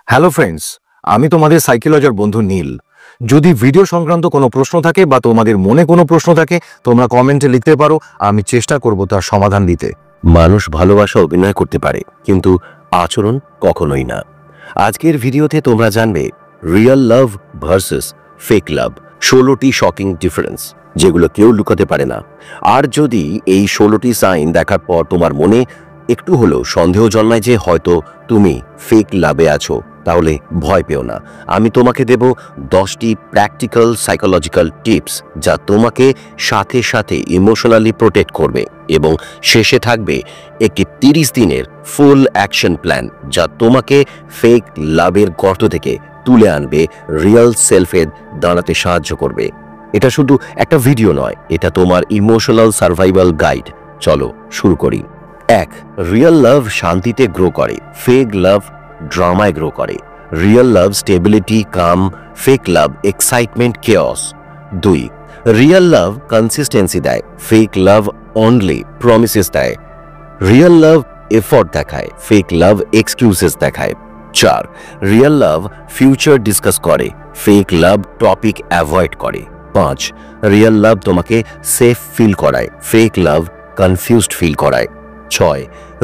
Hello friends, আমি তোমাদের সাইকোলজার বন্ধু নীল। যদি ভিডিও সংক্রান্ত কোনো প্রশ্ন থাকে বা তোমাদের মনে কোনো প্রশ্ন থাকে তোমরা কমেন্টে লিখতে পারো, আমি চেষ্টা করব তার সমাধান দিতে। মানুষ ভালোবাসা অভিনয় করতে পারে, কিন্তু আচরণ কখনোই না। আজকের ভিডিওতে তোমরা জানবে রিয়েল লাভ ভার্সেস ফেক লাভ, 16টি শকিং ডিফারেন্স যেগুলো কেউ লুকাতে পারে না। আর যদি এই 16টি সাইন দেখার পর তোমার মনে একটু হলেও সন্দেহ জন্মায় যে হয়তো তুমি ফেক লাভে আছো, তাহলে ভয় পেও না। আমি তোমাকে দেব 10টি প্র্যাকটিক্যাল সাইকোলজিক্যাল টিপস যা তোমাকে সাথে সাথে ইমোশনালি প্রোটেক্ট করবে, এবং শেষে থাকবে একটি 30 দিনের ফুল অ্যাকশন প্ল্যান যা তোমাকে ফেক লাভের গর্ত থেকে তুলে আনবে, রিয়েল সেলফে দাঁড়াতে সাহায্য করবে। এটা শুধু একটা ভিডিও নয়, এটা তোমার ইমোশনাল সার্ভাইভাল গাইড। চলো শুরু করি। 1. রিয়েল লাভ শান্তিতে গ্রো করে, ফেক লাভ ড্রামায় গ্রো করে। রিয়েল লাভ স্টেবিলিটি কাম, ফেক লাভ excitement chaos. 2. Real love consistency দেয়, ফেক লাভ অনলি প্রমিসেস দেয়। রিয়েল লাভ এফোর্ট দেখায়, ফেক লাভ এক্সকিউজেস দেখায়। 4. রিয়েল লাভ ফিউচার ডিসকাস করে, ফেক লাভ টপিক অ্যাভয়েড করে। 5. রিয়েল লাভ তোমাকে সেফ ফিল করায়, fake লাভ confused feel করায়। 6.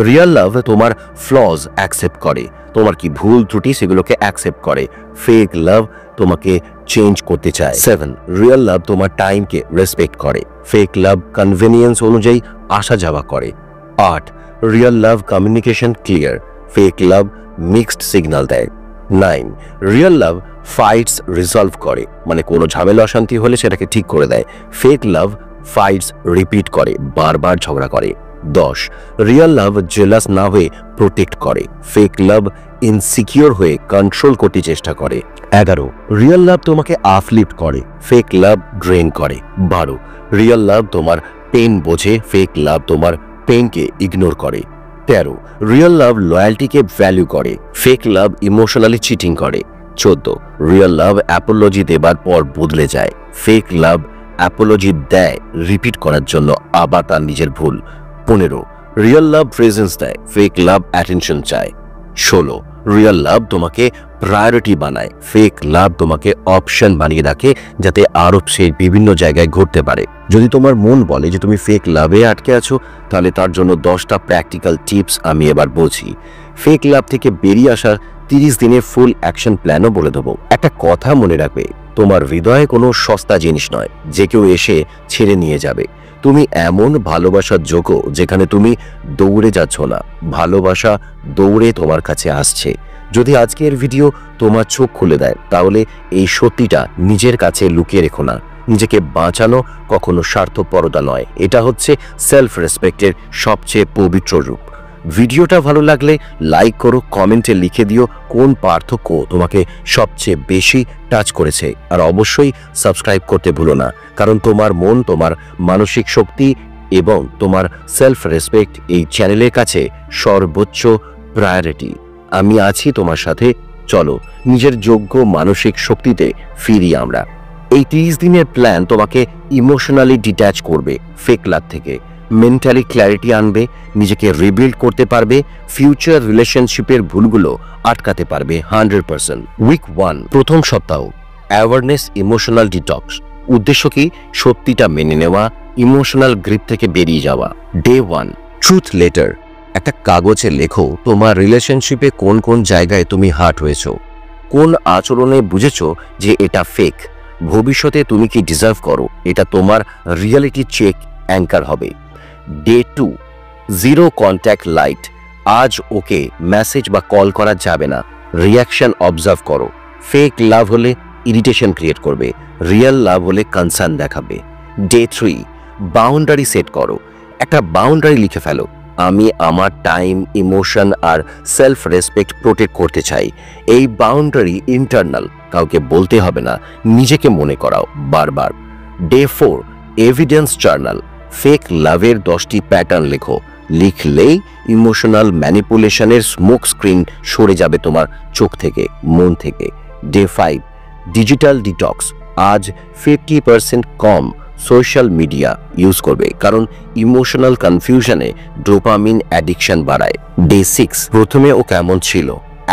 Real love তোমার ফ্লজ অ্যাকসেপ্ট করে, তোমার কি ভুল ত্রুটি সেগুলোকে অ্যাকসেপ্ট করে। ফেক লাভ তোমাকে চেঞ্জ করতে চায়। 7. রিয়েল লাভ তোমার টাইমকে রেসপেক্ট করে, ফেক লাভ কনভেনিয়েন্স অনুযায়ী আসা যাওয়া করে। 8. Real love communication clear, fake লাভ মিক্সড সিগন্যাল দেয়। 9. রিয়েল লাভ ফাইটস রিজলভ করে, মানে কোনো ঝামেলা অশান্তি হলে সেটাকে ঠিক করে দেয়। ফেক লাভ ফাইটস রিপিট করে, বারবার ঝগড়া করে। 10. রিয়েল লাভ জেলাস না হয়ে প্রোটেক্ট করে, ফেক লাভ ইনসিকিউর হয়ে কন্ট্রোল করতে চেষ্টা করে। 11. রিয়েল লাভ তোমাকে আপলিফট করে, ফেক লাভ ড্রেন করে। 12. রিয়েল লাভ তোমার পেন বোঝে, ফেক লাভ তোমার পেনকে ইগনোর করে। 13. রিয়েল লাভ লয়্যালটিকে ভ্যালু করে, ফেক লাভ ইমোশনালি চিটিং করে। 14. রিয়েল লাভ অ্যাপোলজি দেবার পর বদলে যায়, ফেক লাভ অ্যাপোলজি দেয় রিপিট করার জন্য আবার তার নিজের ভুল। 15. রিয়েল লাভ প্রেজেন্স দেয়, ফেক লাভ অ্যাটেনশন চায়। 16. রিয়েল লাভ তোমাকে প্রায়োরিটি বানায়, ফেক লাভ তোমাকে অপশন বানিয়ে রাখে যাতে আরো সে বিভিন্ন জায়গায় ঘুরতে পারে। যদি তোমার মন বলে যে তুমি ফেক লাভে আটকে আছো, তাহলে তার জন্য 10টা প্র্যাকটিক্যাল টিপস আমি এবার বলছি। ফেক লাভ থেকে বেরিয়ে আসার 30 দিনের ফুল অ্যাকশন প্ল্যানও বলে দেবো। একটা কথা মনে রাখবে, তোমার হৃদয়ে কোনো সস্তা জিনিস নয় যে কেউ এসে ছেড়ে নিয়ে যাবে। তুমি এমন ভালোবাসার যোগ্য যেখানে তুমি দৌড়ে যাচ্ছ না, ভালোবাসা দৌড়ে তোমার কাছে আসছে। যদি আজকের ভিডিও তোমার চোখ খুলে দেয়, তাহলে এই সত্যিটা নিজের কাছে লুকিয়ে রেখো না। নিজেকে বাঁচানো কখনো স্বার্থপরতা নয়, এটা হচ্ছে সেলফ রেসপেক্টের সবচেয়ে পবিত্র রূপ। ভিডিওটা ভালো লাগলে লাইক করো, কমেন্টে লিখে দিও কোন পার্থক্য তোমাকে সবচেয়ে বেশি টাচ করেছে, আর অবশ্যই সাবস্ক্রাইব করতে ভুলো না, কারণ তোমার মন, তোমার মানসিক শক্তি এবং তোমার সেলফ রেসপেক্ট এই চ্যানেলের কাছে সর্বোচ্চ প্রায়োরিটি। আমি আছি তোমার সাথে, চলো নিজের যোগ্য মানসিক শক্তিতে ফিরি আমরা। এই 30 দিনের প্ল্যান তোমাকে ইমোশনালি ডিট্যাচ করবে ফেক লাভ থেকে, মেন্টালি ক্ল্যারিটি আনবে, নিজেকে রিবিল্ড করতে পারবে, ফিউচার রিলেশনশিপের ভুলগুলো আটকাতে পারবে 100%। উইক 1, প্রথম সপ্তাহ, অ্যাওয়ারনেস ইমোশনাল ডিটক্স। উদ্দেশ্য কি? সত্যিটা মেনে নেওয়া, ইমোশনাল গ্রিপ থেকে বেরিয়ে যাওয়া। Day 1, truth letter. একটা কাগজে লেখো তোমার রিলেশনশিপে কোন কোন জায়গায় তুমি হার্ট হয়েছো, কোন আচরণে বুঝেছো যে এটা ফেক, ভবিষ্যতে তুমি কি ডিজার্ভ করো। এটা তোমার রিয়েলিটি চেক অ্যাঙ্কার হবে। Day 2, zero contact light. আজ ওকে মেসেজ বা কল করা যাবে না, রিয়াকশন অবজার্ভ করো। ফেক লাভ হলে ইরিটেশন ক্রিয়েট করবে, রিয়েল লাভ হলে কনসার্ন দেখাবে। ডে 3, বাউন্ডারি সেট করো। একটা বাউন্ডারি লিখে ফেলো, আমি আমার টাইম, ইমোশন আর সেলফ রেসপেক্ট প্রোটেক্ট করতে চাই। এই বাউন্ডারি ইন্টারনাল, কাউকে বলতে হবে না, নিজেকে মনে করাও বারবার। Day 4, evidence journal. ফেক লাভের 10টি প্যাটার্ন লেখো, লিখলেই ইমোশনাল ম্যানিপুলেশনের স্মোক স্ক্রিন সরে যাবে তোমার চোখ থেকে, মন থেকে। Day 5, digital detox. আজ 50% কম সোশ্যাল মিডিয়া ইউজ করবে, কারণ ইমোশনাল কনফিউশনে ডোপামিন অ্যাডিকশন বাড়ায়। ডে 6, প্রথমে ও কেমন ছিল,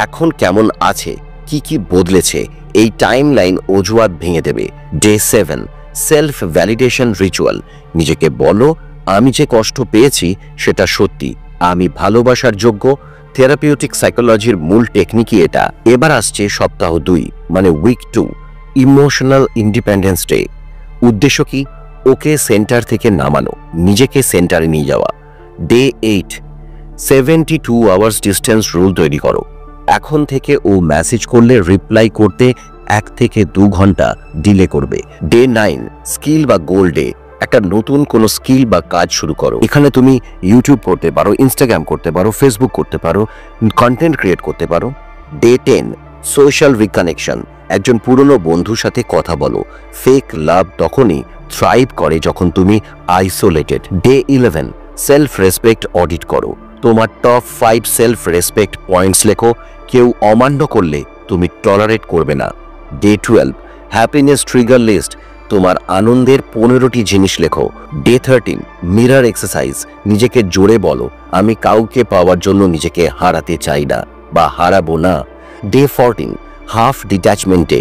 এখন কেমন আছে, কি কি বদলেছে, এই টাইম লাইন অজুহাত ভেঙে দেবে। Day 7, self validation ritual. নিজেকে বলো, আমি যে কষ্ট পেয়েছি সেটা সত্যি, আমি ভালোবাসার যোগ্য। থেরাপিউটিক সাইকোলজির মূল টেকনিকই এটা। এবার আসছে সপ্তাহ 2 মানে উইক 2, ইমোশনাল ইন্ডিপেন্ডেন্স ডে। উদ্দেশ্য কি? ওকে সেন্টার থেকে নামানো, নিজেকে সেন্টারে নিয়ে যাওয়া। ডে 8, 72 আওয়ার্স ডিস্টেন্স রুল তৈরি করো। এখন থেকে ও মেসেজ করলে রিপ্লাই করতে 1 থেকে 2 ঘন্টা ডিলে করবে। ডে 9, স্কিল বা গোল ডে। একটা নতুন কোনো স্কিল বা কাজ শুরু করো। এখানে তুমি ইউটিউব করতে পারো, ইনস্টাগ্রাম করতে পারো, ফেসবুক করতে পারো, কন্টেন্ট ক্রিয়েট করতে পারো। Day 10, social reconnection. একজন পুরনো বন্ধুর সাথে কথা বলো। ফেক লাভ তখনই থ্রাইভ করে যখন তুমি isolated. Day 11, self respect audit করো। তোমার টপ 5 সেলফ রেসপেক্ট পয়েন্টস লেখো। কেউ অমান্য করলে তুমি টলারেট করবে না। Day 12, happiness trigger list. তোমার আনন্দের 15টি জিনিস লেখো। Day 13, mirror exercise. নিজেকে জোরে বলো, আমি কাউকে পাওয়ার জন্য নিজেকে হারাতে চাই না বা হারাবো না। Day 14, half detachment day.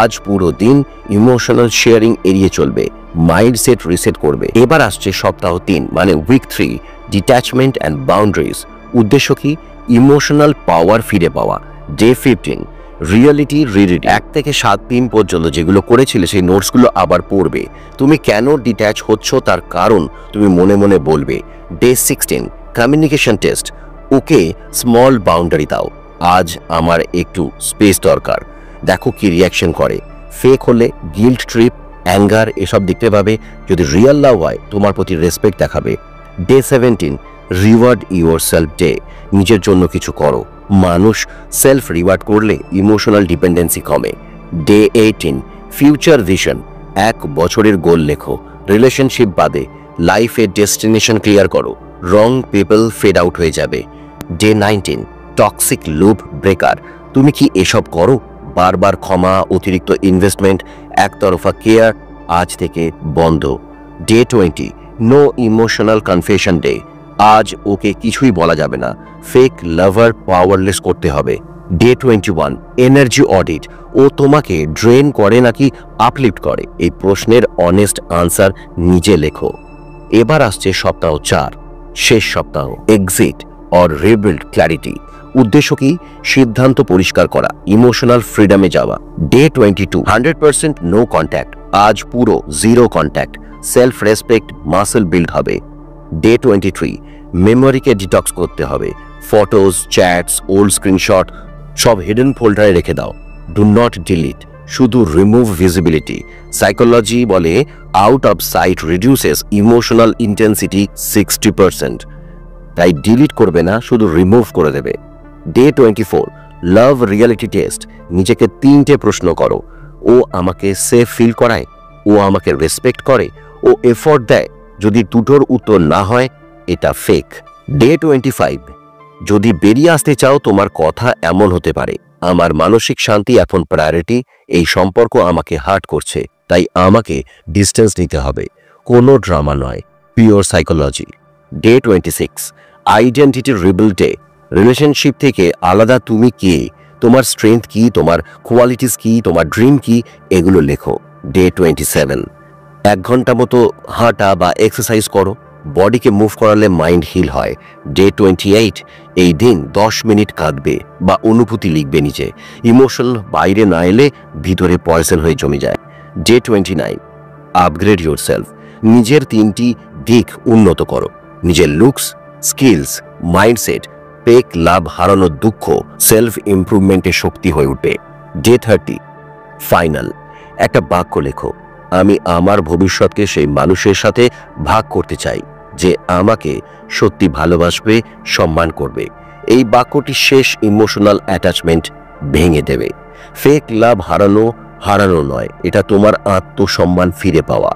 আজ পুরো দিন ইমোশনাল শেয়ারিং এড়িয়ে চলবে, মাইন্ডসেট রিসেট করবে। এবার আসছে সপ্তাহ 3 মানে উইক 3, ডিট্যাচমেন্ট অ্যান্ড বাউন্ডারিজ। উদ্দেশ্য কি? ইমোশনাল পাওয়ার ফিরে পাওয়া। Day 15, reality reading. 1 থেকে 7 দিন পর্যন্ত যেগুলো করেছিলে সেই নোটসগুলো আবার পড়বে। তুমি কেন ডিট্যাচ হচ্ছ তার কারণ তুমি মনে মনে বলবে। Day 16, communication test. ওকে স্মল বাউন্ডারি দাও, আজ আমার একটু স্পেস দরকার। দেখো কি রিয়াকশন করে। ফেক হলে গিল্ট ট্রিপ, অ্যাঙ্গার এসব দেখতে পাবে। যদি রিয়েল লাভ হয় তোমার প্রতি রেসপেক্ট দেখাবে। Day 17, reward your self day. নিজের জন্য কিছু করো। মানুষ সেলফ রিওয়ার্ড করলে ইমোশনাল ডিপেন্ডেন্সি কমে। Day 18, future vision. 1 বছরের গোল লেখো। রিলেশনশিপ বাদে লাইফের ডেস্টিনেশন ক্লিয়ার করো। রং পিপল ফেড আউট হয়ে যাবে। Day 19, toxic loop breaker. তুমি কি এসব করো? বারবার ক্ষমা, অতিরিক্ত ইনভেস্টমেন্ট, একতরফা কেয়ার, আজ থেকে বন্ধ। Day 20, no emotional confession day. আজ ওকে কিছুই বলা যাবে না। ফেক লাভার পাওয়ারলেস করতে হবে। Day 21, energy audit. ও তোমাকে ড্রেন করে নাকি আপলিফট করে? এই প্রশ্নের অনেস্ট আনসার নিজে লেখো। এবার আসছে সপ্তাহ 4, শেষ সপ্তাহ, এক্সিট অর রিবিল্ড ক্ল্যারিটি। উদ্দেশ্য কি? সিদ্ধান্ত পরিষ্কার করা, ইমোশনাল ফ্রিডমে যাওয়া। Day 22, 100% no contact. আজ পুরো 0 contact. Self respect muscle build হবে। ডে 23, মেমোরিকে ডিটক্স করতে হবে। ফটোজ, চ্যাটস, ওল্ড স্ক্রিনশট সব হিডেন ফোল্ডারে রেখে দাও। ডু নট ডিলিট, শুধু রিমুভ ভিজিবিলিটি। সাইকোলজি বলে out of sight reduces emotional intensity 60%। তাই ডিলিট করবে না, শুধু রিমুভ করে দেবে। Day 24, love reality test. নিজেকে 3টে প্রশ্ন করো। ও আমাকে সেফ ফিল করায়? ও আমাকে রেসপেক্ট করে? ও এফোর্ট দেয়? যদি দুটোর উত্তর না হয় এটা ফেক। ডে 25, যদি বেরিয়ে আসতে চাও তোমার কথা এমন হতে পারে, আমার মানসিক শান্তি এখন প্রায়োরিটি, এই সম্পর্ক আমাকে হার্ট করছে, তাই আমাকে ডিস্টেন্স নিতে হবে। কোনো ড্রামা নয়, pure psychology. Day 26, identity rebuild day. Relationship থেকে আলাদা তুমি কে, তোমার স্ট্রেংথ কি, তোমার কোয়ালিটিস কি, তোমার ড্রিম কি, এগুলো লেখো। ডে 27, 1 ঘন্টা মতো হাঁটা বা এক্সারসাইজ করো। বডিকে মুভ করালে মাইন্ড হিল হয়। ডে 28, এই দিন 10 মিনিট কাঁদবে বা অনুভূতি লিখবে নিচে। ইমোশন বাইরে না এলে ভিতরে পয়জন হয়ে জমে যায়। Day 29, upgrade your self. নিজের 3টি দিক উন্নত করো। নিজের লুকস, স্কিলস, মাইন্ডসেট। ফেক লাভ হারানোর দুঃখ সেলফ ইমপ্রুভমেন্টের শক্তি হয়ে উঠবে। ডে 30, ফাইনাল, একটা বাক্য লেখো। আমি আমার ভবিষ্যৎকে সেই মানুষের সাথে ভাগ করতে চাই যে আমাকে সত্যি ভালোবাসবে, সম্মান করবে। এই বাক্যটি শেষ ইমোশনাল অ্যাটাচমেন্ট ভেঙে দেবে। ফেক লাভ হারানো নয়, এটা তোমার আত্মসম্মান ফিরে পাওয়া।